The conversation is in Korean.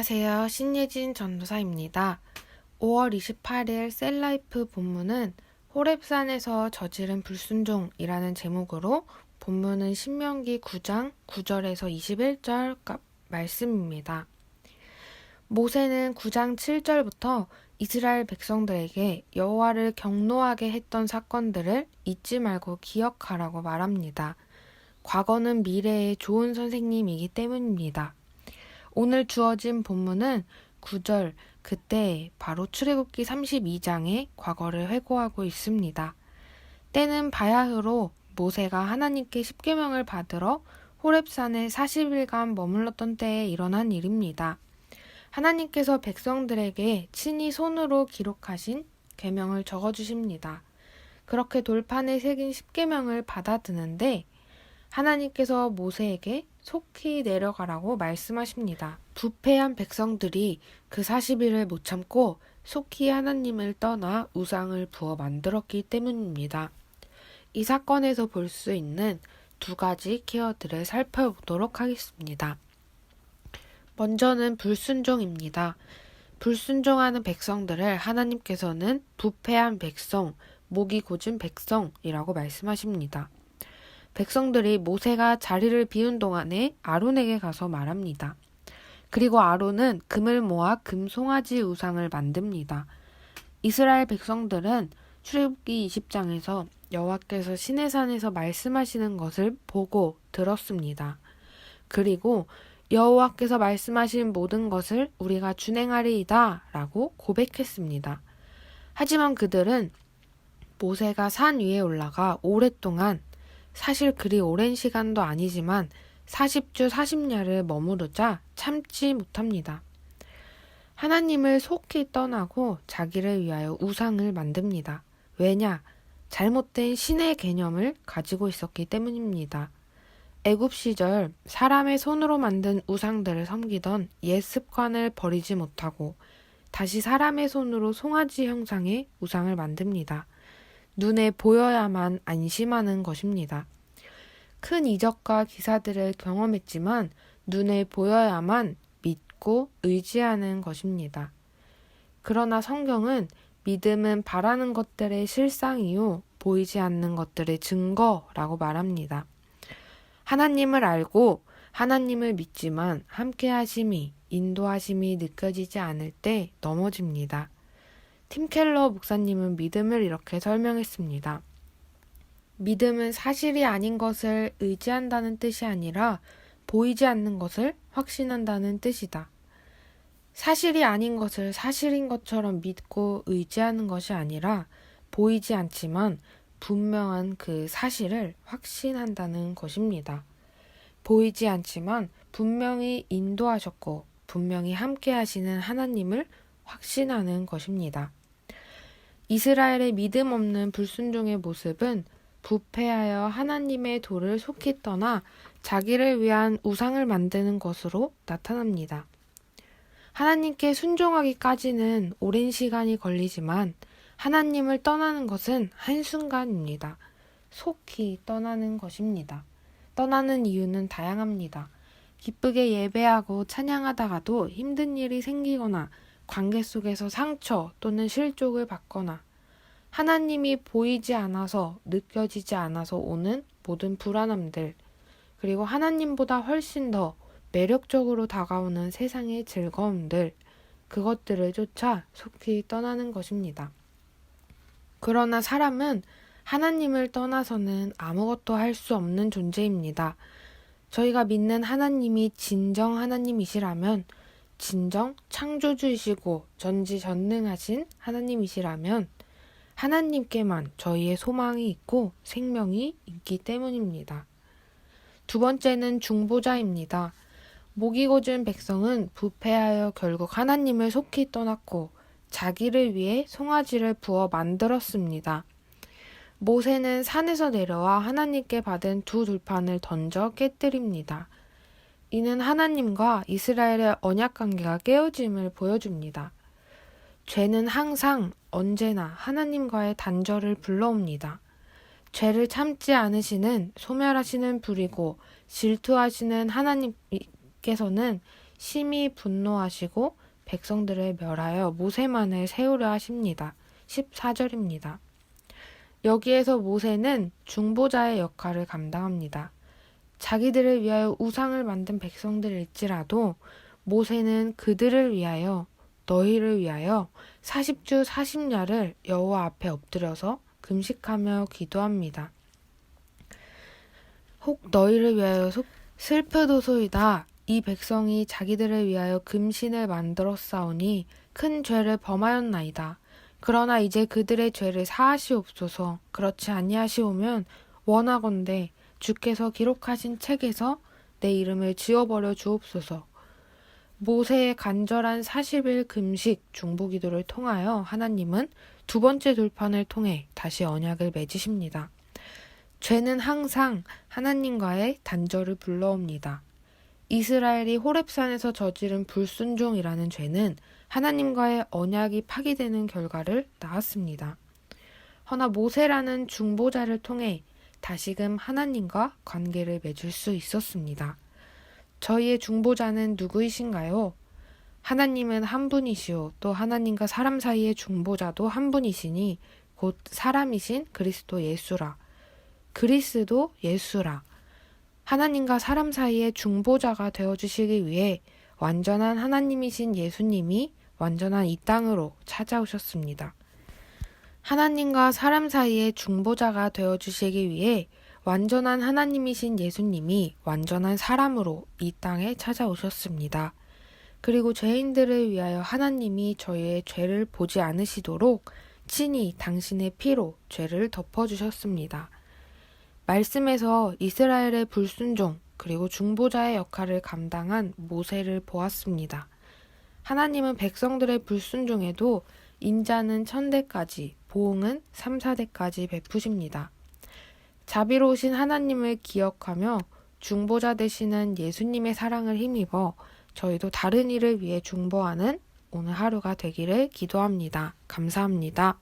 안녕하세요. 신예진 전도사입니다. 5월 28일 셀라이프 본문은 호렙산에서 저지른 불순종이라는 제목으로 본문은 신명기 9장 9절에서 21절 말씀입니다. 모세는 9장 7절부터 이스라엘 백성들에게 여호와를 경노하게 했던 사건들을 잊지 말고 기억하라고 말합니다. 과거는 미래의 좋은 선생님이기 때문입니다. 오늘 주어진 본문은 9절, 그때 바로 출애굽기 32장의 과거를 회고하고 있습니다. 때는 바야흐로 모세가 하나님께 십계명을 받으러 호렙산에 40일간 머물렀던 때에 일어난 일입니다. 하나님께서 백성들에게 친히 손으로 기록하신 계명을 적어주십니다. 그렇게 돌판에 새긴 십계명을 받아드는데 하나님께서 모세에게 속히 내려가라고 말씀하십니다. 부패한 백성들이 그 40일을 못 참고 속히 하나님을 떠나 우상을 부어 만들었기 때문입니다. 이 사건에서 볼 수 있는 두 가지 키워드를 살펴보도록 하겠습니다. 먼저는 불순종입니다. 불순종하는 백성들을 하나님께서는 부패한 백성, 목이 곧은 백성이라고 말씀하십니다. 백성들이 모세가 자리를 비운 동안에 아론에게 가서 말합니다. 그리고 아론은 금을 모아 금송아지 우상을 만듭니다. 이스라엘 백성들은 출애굽기 20장에서 여호와께서 시내산에서 말씀하시는 것을 보고 들었습니다. 그리고 여호와께서 말씀하신 모든 것을 우리가 준행하리이다 라고 고백했습니다. 하지만 그들은 모세가 산 위에 올라가 오랫동안, 사실 그리 오랜 시간도 아니지만 40주 40야를 머무르자 참지 못합니다. 하나님을 속히 떠나고 자기를 위하여 우상을 만듭니다. 왜냐? 잘못된 신의 개념을 가지고 있었기 때문입니다. 애굽 시절 사람의 손으로 만든 우상들을 섬기던 옛 습관을 버리지 못하고 다시 사람의 손으로 송아지 형상의 우상을 만듭니다. 눈에 보여야만 안심하는 것입니다. 큰 이적과 기사들을 경험했지만 눈에 보여야만 믿고 의지하는 것입니다. 그러나 성경은 믿음은 바라는 것들의 실상이요 보이지 않는 것들의 증거라고 말합니다. 하나님을 알고 하나님을 믿지만 함께 하심이, 인도하심이 느껴지지 않을 때 넘어집니다. 팀 켈러 목사님은 믿음을 이렇게 설명했습니다. 믿음은 사실이 아닌 것을 의지한다는 뜻이 아니라 보이지 않는 것을 확신한다는 뜻이다. 사실이 아닌 것을 사실인 것처럼 믿고 의지하는 것이 아니라 보이지 않지만 분명한 그 사실을 확신한다는 것입니다. 보이지 않지만 분명히 인도하셨고 분명히 함께 하시는 하나님을 확신하는 것입니다. 이스라엘의 믿음 없는 불순종의 모습은 부패하여 하나님의 도를 속히 떠나 자기를 위한 우상을 만드는 것으로 나타납니다. 하나님께 순종하기까지는 오랜 시간이 걸리지만 하나님을 떠나는 것은 한순간입니다. 속히 떠나는 것입니다. 떠나는 이유는 다양합니다. 기쁘게 예배하고 찬양하다가도 힘든 일이 생기거나 관계 속에서 상처 또는 실족을 받거나 하나님이 보이지 않아서 느껴지지 않아서 오는 모든 불안함들, 그리고 하나님보다 훨씬 더 매력적으로 다가오는 세상의 즐거움들, 그것들을 쫓아 속히 떠나는 것입니다. 그러나 사람은 하나님을 떠나서는 아무것도 할 수 없는 존재입니다. 저희가 믿는 하나님이 진정 하나님이시라면, 진정 창조주이시고 전지전능하신 하나님이시라면 하나님께만 저희의 소망이 있고 생명이 있기 때문입니다. 두 번째는 중보자입니다. 목이 곧은 백성은 부패하여 결국 하나님을 속히 떠났고 자기를 위해 송아지를 부어 만들었습니다. 모세는 산에서 내려와 하나님께 받은 두 돌판을 던져 깨뜨립니다. 이는 하나님과 이스라엘의 언약관계가 깨어짐을 보여줍니다. 죄는 항상 언제나 하나님과의 단절을 불러옵니다. 죄를 참지 않으시는 소멸하시는 불이고 질투하시는 하나님께서는 심히 분노하시고 백성들을 멸하여 모세만을 세우려 하십니다. 14절입니다. 여기에서 모세는 중보자의 역할을 감당합니다. 자기들을 위하여 우상을 만든 백성들일지라도 모세는 그들을 위하여 너희를 위하여 40주 40야를 여호와 앞에 엎드려서 금식하며 기도합니다. 혹 너희를 위하여 슬프도소이다. 이 백성이 자기들을 위하여 금신을 만들었사오니 큰 죄를 범하였나이다. 그러나 이제 그들의 죄를 사하시옵소서. 그렇지 아니하시오면 원하건대 주께서 기록하신 책에서 내 이름을 지워버려 주옵소서. 모세의 간절한 40일 금식 중보기도를 통하여 하나님은 두 번째 돌판을 통해 다시 언약을 맺으십니다. 죄는 항상 하나님과의 단절을 불러옵니다. 이스라엘이 호렙산에서 저지른 불순종이라는 죄는 하나님과의 언약이 파기되는 결과를 낳았습니다. 허나 모세라는 중보자를 통해 다시금 하나님과 관계를 맺을 수 있었습니다. 저희의 중보자는 누구이신가요? 하나님은 한 분이시오. 또 하나님과 사람 사이의 중보자도 한 분이시니 곧 사람이신 그리스도 예수라. 그리스도 예수라. 하나님과 사람 사이의 중보자가 되어주시기 위해 완전한 하나님이신 예수님이 완전한 이 땅으로 찾아오셨습니다. 하나님과 사람 사이의 중보자가 되어주시기 위해 완전한 하나님이신 예수님이 완전한 사람으로 이 땅에 찾아오셨습니다. 그리고 죄인들을 위하여 하나님이 저희의 죄를 보지 않으시도록 친히 당신의 피로 죄를 덮어주셨습니다. 말씀에서 이스라엘의 불순종 그리고 중보자의 역할을 감당한 모세를 보았습니다. 하나님은 백성들의 불순종에도 인자는 1000대까지, 보응은 3, 4대까지 베푸십니다. 자비로우신 하나님을 기억하며 중보자 되시는 예수님의 사랑을 힘입어 저희도 다른 이를 위해 중보하는 오늘 하루가 되기를 기도합니다. 감사합니다.